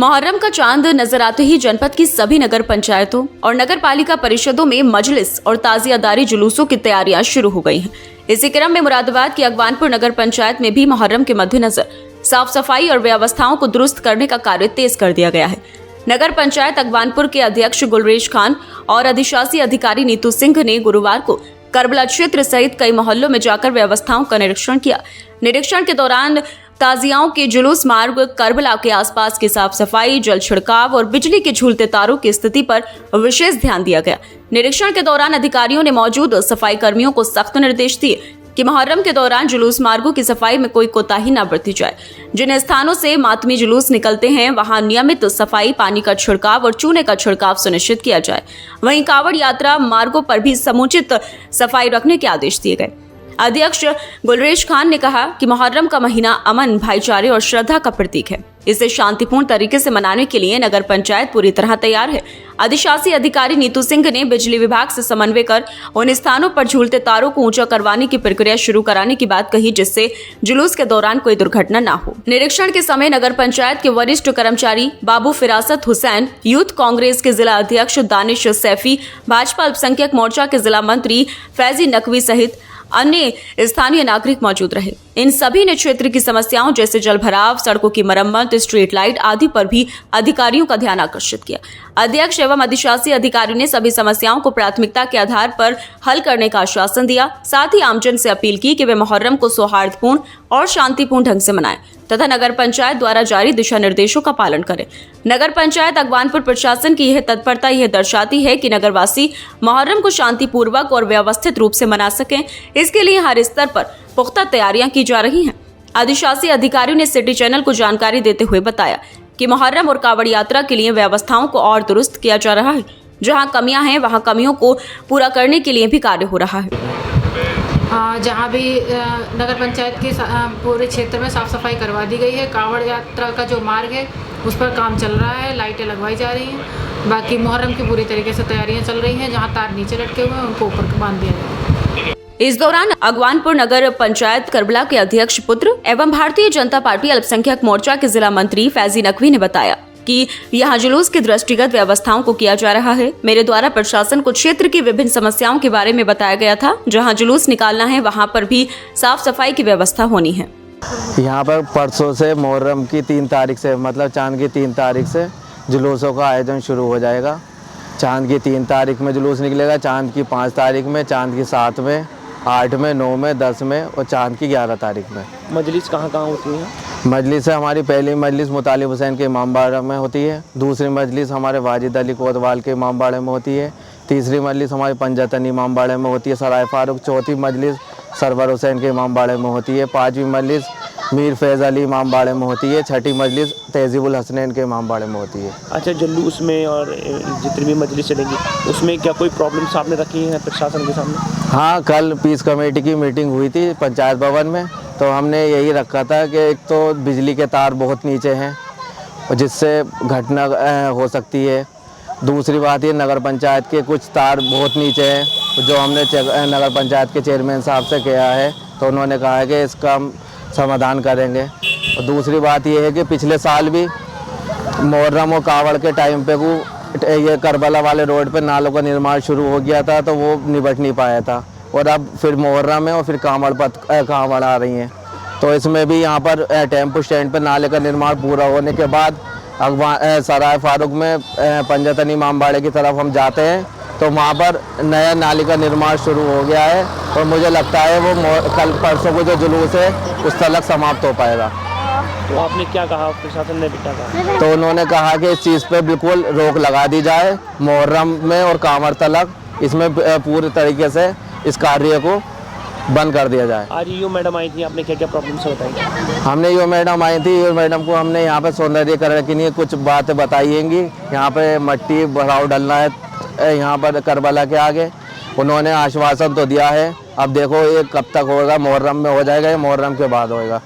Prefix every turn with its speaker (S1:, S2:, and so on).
S1: मुहर्रम का चांद नजर आते ही जनपद की सभी नगर पंचायतों और नगर पालिका परिषदों में मजलिस और ताजियादारी जुलूसों की तैयारियां शुरू हो गई हैं। इसी क्रम में मुरादाबाद की अगवानपुर नगर पंचायत में भी मुहर्रम के मद्देनजर साफ सफाई और व्यवस्थाओं को दुरुस्त करने का कार्य तेज कर दिया गया है। नगर पंचायत अगवानपुर के अध्यक्ष गुलरेज खान और अधिशासी अधिकारी नीतू सिंह ने गुरुवार को करबला क्षेत्र सहित कई मोहल्लों में जाकर व्यवस्थाओं का निरीक्षण किया। निरीक्षण के दौरान ताजियाओं के जुलूस मार्ग, करबला के आसपास की साफ सफाई, जल छिड़काव और बिजली के झूलते तारों की स्थिति पर विशेष ध्यान दिया गया। निरीक्षण के दौरान अधिकारियों ने मौजूद सफाई कर्मियों को सख्त निर्देश दिए कि मुहर्रम के दौरान जुलूस मार्गों की सफाई में कोई कोताही न बरती जाए। जिन स्थानों से मातमी जुलूस निकलते हैं वहां नियमित सफाई, पानी का छिड़काव और चूने का छिड़काव सुनिश्चित किया जाए। वहीं कावड़ यात्रा मार्गों पर भी समुचित सफाई रखने के आदेश दिए गए। अध्यक्ष गुलरेज खान ने कहा कि मुहर्रम का महीना अमन, भाईचारे और श्रद्धा का प्रतीक है। इसे शांतिपूर्ण तरीके से मनाने के लिए नगर पंचायत पूरी तरह तैयार है। अधिशासी अधिकारी नीतू सिंह ने बिजली विभाग से समन्वय कर उन स्थानों पर झूलते तारों को ऊंचा करवाने की प्रक्रिया शुरू कराने की बात कही, जिससे जुलूस के दौरान कोई दुर्घटना न हो। निरीक्षण के समय नगर पंचायत के वरिष्ठ कर्मचारी बाबू फिरासत हुसैन, यूथ कांग्रेस के जिला अध्यक्ष दानिश सैफी, भाजपा अल्पसंख्यक मोर्चा के जिला मंत्री फैजी नकवी सहित अन्य स्थानीय नागरिक मौजूद रहे। इन सभी ने क्षेत्र की समस्याओं जैसे जल भराव, सड़कों की मरम्मत, स्ट्रीट लाइट आदि पर भी अधिकारियों का ध्यान आकर्षित किया। अध्यक्ष एवं अधिशासी अधिकारी ने सभी समस्याओं को प्राथमिकता के आधार पर हल करने का आश्वासन दिया। साथ ही आमजन से अपील की कि वे मुहर्रम को सौहार्दपूर्ण और शांतिपूर्ण ढंग से मनाएं तथा नगर पंचायत द्वारा जारी दिशा निर्देशों का पालन करें। नगर पंचायत अगवानपुर प्रशासन की यह तत्परता यह दर्शाती है कि नगरवासी मुहर्रम को शांतिपूर्वक और व्यवस्थित रूप से मना सकें। इसके लिए हर स्तर पर पुख्ता तैयारियां की जा रही हैं। अधिशासी अधिकारियों ने सिटी चैनल को जानकारी देते हुए बताया कि मुहर्रम और कावड़ यात्रा के लिए व्यवस्थाओं को और दुरुस्त किया जा रहा है। जहां कमियां हैं वहां कमियों को पूरा करने के लिए भी कार्य हो रहा है।
S2: जहाँ भी नगर पंचायत के पूरे क्षेत्र में साफ़ सफाई करवा दी गई है। कावड़ यात्रा का जो मार्ग है उस पर काम चल रहा है, लाइटें लगवाई जा रही हैं। बाकी मुहर्रम की पूरी तरीके से तैयारियां चल रही हैं। जहाँ तार नीचे लटके हुए हैं उनको ऊपर बांध दिया जाएगा।
S1: इस दौरान अगवानपुर नगर पंचायत करबला के अध्यक्ष पुत्र एवं भारतीय जनता पार्टी अल्पसंख्यक मोर्चा के जिला मंत्री फैजी नकवी ने बताया कि यहाँ जुलूस के दृष्टिगत व्यवस्थाओं को किया जा रहा है। मेरे द्वारा प्रशासन को क्षेत्र की विभिन्न समस्याओं के बारे में बताया गया था। जहाँ जुलूस निकालना है वहाँ पर भी साफ सफाई की व्यवस्था होनी है।
S3: यहाँ पर परसों से मुहर्रम की 3 तारीख से मतलब चांद की 3 तारीख से जुलूसों का आयोजन शुरू हो जाएगा। चांद की 3 तारीख में जुलूस निकलेगा, चांद की 5 तारीख में, चांद की 7 में, 8 में, 9 में, 10 में और चांद की 11 तारीख में।
S4: मजलिस कहाँ होती है?
S3: मजलिस है हमारी पहली मजलिस मुतालिब हुसैन के इमामबाड़ा में होती है। दूसरी मजलिस हमारे वाजिद अली कोतवाल के इमामबाड़े में होती है। तीसरी मजलिस हमारी पंजतन इमामबाड़े में होती है, सराय फारूक। चौथी मजलिस सरवर हुसैन के इमामबाड़े में होती है। 5वीं मजलिस मीर फैज़ अली इमामबाड़े में होती है। 6ठी मजलिस तहजीबुल हसनैन के इमामबाड़े में होती है।
S4: अच्छा, जुलूस में और जितनी भी मजलिस चलेगी उसमें क्या कोई प्रॉब्लम सामने रखी है प्रशासन के सामने?
S3: हाँ, कल पीस कमेटी की मीटिंग हुई थी पंचायत भवन में, तो हमने यही रखा था कि एक तो बिजली के तार बहुत नीचे हैं और जिससे घटना हो सकती है। दूसरी बात ये नगर पंचायत के कुछ तार बहुत नीचे हैं, जो हमने नगर पंचायत के चेयरमैन साहब से किया है, तो उन्होंने कहा है कि इसका हम समाधान करेंगे। और दूसरी बात ये है कि पिछले साल भी मुहर्रम और कावड़ के टाइम पे ये करबला वाले रोड पे नालों का निर्माण शुरू हो गया था, तो वो निबट नहीं पाया था। और अब फिर मुहर्रम है और फिर कावड़ आ रही हैं, तो इसमें भी यहाँ पर टेम्पो स्टैंड पर नाले का निर्माण पूरा होने के बाद सराय फारूक में पंजतन इमामबाड़े की तरफ हम जाते हैं, तो वहाँ पर नया नाले का निर्माण शुरू हो गया है और मुझे लगता है वो कल परसों को जो जुलूस है उस तक समाप्त हो पाएगा।
S4: तो आपने क्या कहा, प्रशासन ने क्या कहा?
S3: तो उन्होंने कहा कि इस चीज़ पे बिल्कुल रोक लगा दी जाए मुहर्रम में और कांवड़ तलक, इसमें पूरे तरीके से इस कार्य को बंद कर दिया जाए।
S4: आज यूँ मैडम आई थी, आपने क्या क्या प्रॉब्लम्स बताई?
S3: हमने यूँ मैडम आई थी, यूँ मैडम को हमने यहाँ पे सौंदर्यीकरण के लिए कुछ बातें बताइएंगी। यहाँ पे मट्टी भराव डलना है यहाँ पर करबला के आगे, उन्होंने आश्वासन तो दिया है। अब देखो ये कब तक होगा, मुहर्रम में हो जाएगा या मुहर्रम के बाद होएगा।